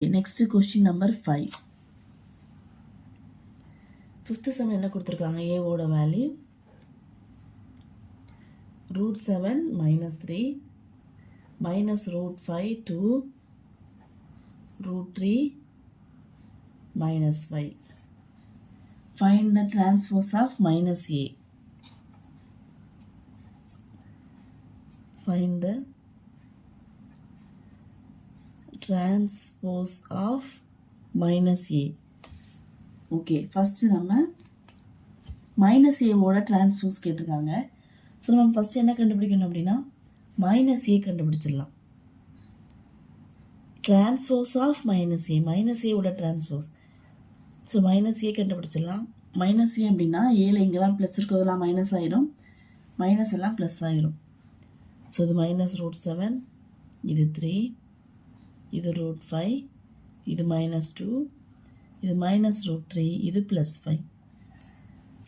Next question number 5. Fifth sum என்ன கொடுத்திருக்காங்க a ஓட value √7 - 3 -√5 to √3 - 5. Find the transpose of -a. Find the transpose of -a. Okay, first நம்ம -a ஓட transpose கேட்டிருக்காங்க. So நம்ம first என்ன கண்டுபிடிக்கணும் அப்படின்னா -a கண்டுபிடிச்சிடலாம். transpose of -a ஓட transpose. ஸோ -a கண்டுபிடிச்சிடலாம். -a அப்படின்னா ஏல இங்கெல்லாம் ப்ளஸ் இருக்கிறதெல்லாம் மைனஸ் ஆயிரும், மைனஸ் எல்லாம் ப்ளஸ் ஆயிரும். ஸோ இது -√7, இது 3, இது √5, இது -2, இது -√3, இது +5.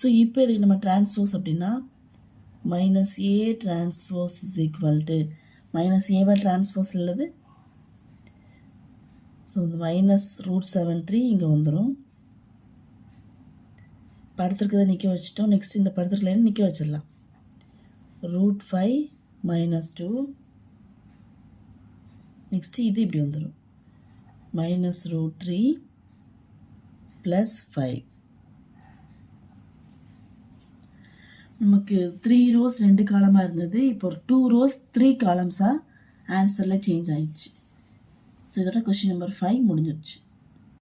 ஸோ இப்போ இதுக்கு நம்ம டிரான்ஸ்போஸ் அப்படின்னா -a transpose is equal to -a transpose உள்ளது. ஸோ இந்த -√73 இங்கே வந்துடும். படத்திற்குதை நிற்க வச்சுட்டோம். நெக்ஸ்ட் இந்த படத்திற்குள்ள நிற்க வச்சிடலாம். √5 -2, நெக்ஸ்ட்டு இது இப்படி வந்துடும் -√3 + 5. நமக்கு 3 rows 2 காலமாக இருந்தது. இப்போ 2 rows 3 காலம்ஸாக ஆன்சரில் சேஞ்ச் ஆயிடுச்சு. ஸோ இதோட கொஸ்டின் நம்பர் 5 முடிஞ்சிருச்சு.